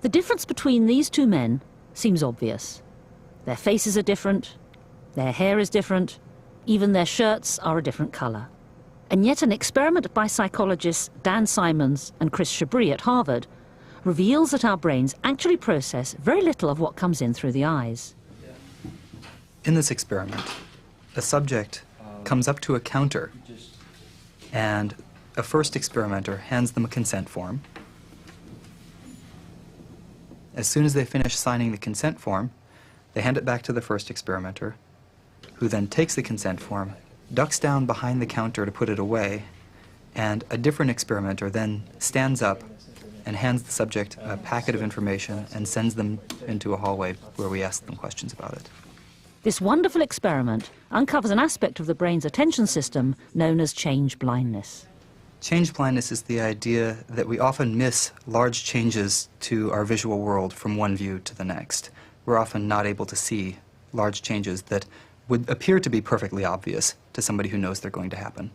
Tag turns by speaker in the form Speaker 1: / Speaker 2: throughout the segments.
Speaker 1: The difference between these two men seems obvious. Their faces are different, their hair is different, even their shirts are a different colour. And yet an experiment by psychologists Dan Simons and Chris Chabris at Harvard reveals that our brains actually process very little of what comes in through the eyes.
Speaker 2: In this experiment, a subject comes up to a counter and a first experimenter hands them a consent form. As soon as they finish signing the consent form, they hand it back to the first experimenter, who then takes the consent form, ducks down behind the counter to put it away, and a different experimenter then stands up and hands the subject a packet of information and sends them into a hallway where we ask them questions about it.
Speaker 1: This wonderful experiment uncovers an aspect of the brain's attention system known as change blindness.
Speaker 2: Change blindness is the idea that we often miss large changes to our visual world from one view to the next. We're often not able to see large changes that would appear to be perfectly obvious to somebody who knows they're going to happen.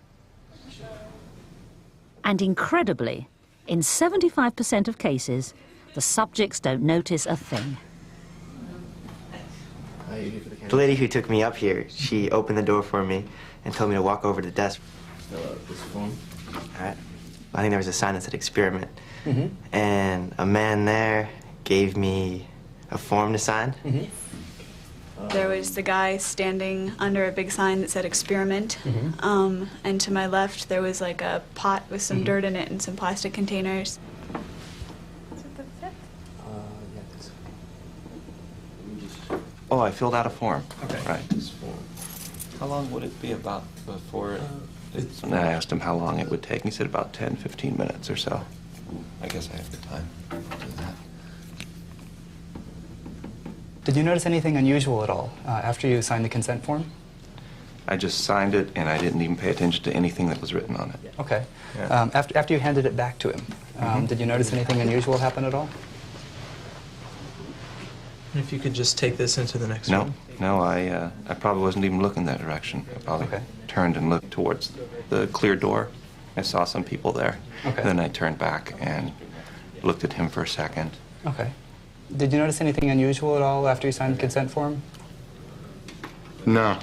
Speaker 1: And incredibly, in 75% of cases, the subjects don't notice a thing.
Speaker 3: The lady who took me up here, she opened the door for me and told me to walk over to the desk.
Speaker 4: Fill out this form.
Speaker 3: All right. I think there was a sign that said experiment.
Speaker 4: Mm-hmm.
Speaker 3: And a man there gave me a form to sign.
Speaker 4: Mm-hmm.
Speaker 5: There was the guy standing under a big sign that said experiment.
Speaker 4: Mm-hmm.
Speaker 5: And to my left, there was like a pot with some dirt in it and some plastic containers.
Speaker 6: Oh, I filled out a form.
Speaker 4: Okay.
Speaker 6: Right.
Speaker 4: This form.
Speaker 6: How long would it be about before and I asked him how long it would take. He said about 10, 15 minutes or so.
Speaker 4: I guess I have the time to do that.
Speaker 2: Did you notice anything unusual at all after you signed the consent form?
Speaker 6: I just signed it, and I didn't even pay attention to anything that was written on it.
Speaker 2: Okay.
Speaker 6: Yeah.
Speaker 2: After you handed it back to him, did you notice anything unusual happen at all?
Speaker 7: If you could just take this into the next
Speaker 6: No,
Speaker 7: room.
Speaker 6: no, I probably wasn't even looking that direction. I probably turned and looked towards the clear door. I saw some people there.
Speaker 2: Okay.
Speaker 6: Then I turned back and looked at him for a second.
Speaker 2: Okay. Did you notice anything unusual at all after you signed the consent form?
Speaker 8: No.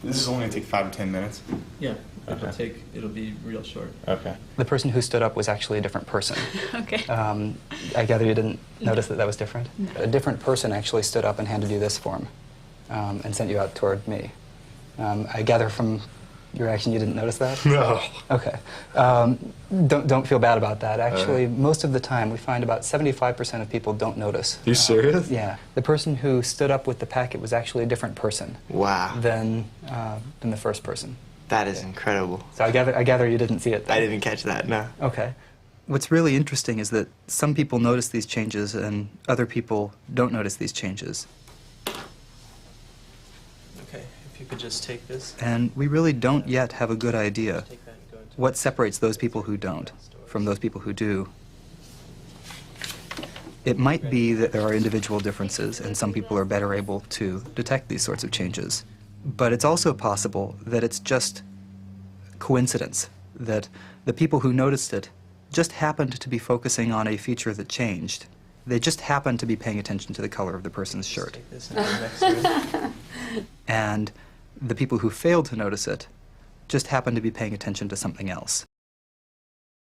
Speaker 8: This is only going to take 5 to 10 minutes.
Speaker 7: Yeah, it'll be real short.
Speaker 8: Okay.
Speaker 2: The person who stood up was actually a different person.
Speaker 5: Okay.
Speaker 2: I gather you didn't notice that that was different?
Speaker 5: No.
Speaker 2: A different person actually stood up and handed you this form and sent you out toward me. I gather from your action you didn't notice that?
Speaker 8: No.
Speaker 2: Okay. Don't feel bad about that. Actually, most of the time, we find about 75% of people don't notice.
Speaker 8: Are you serious?
Speaker 2: Yeah. The person who stood up with the packet was actually a different person.
Speaker 3: Wow.
Speaker 2: Than the first person.
Speaker 3: That is incredible.
Speaker 2: So I gather you didn't see it then.
Speaker 3: I didn't catch that, no.
Speaker 2: Okay. What's really interesting is that some people notice these changes and other people don't notice these changes.
Speaker 7: Okay, if you could just take this.
Speaker 2: And we really don't yet have a good idea what separates those people who don't from those people who do. It might be that there are individual differences and some people are better able to detect these sorts of changes. But it's also possible that it's just coincidence, that the people who noticed it just happened to be focusing on a feature that changed. They just happened to be paying attention to the color of the person's shirt.
Speaker 7: Take this into the next room.
Speaker 2: And the people who failed to notice it just happened to be paying attention to something else.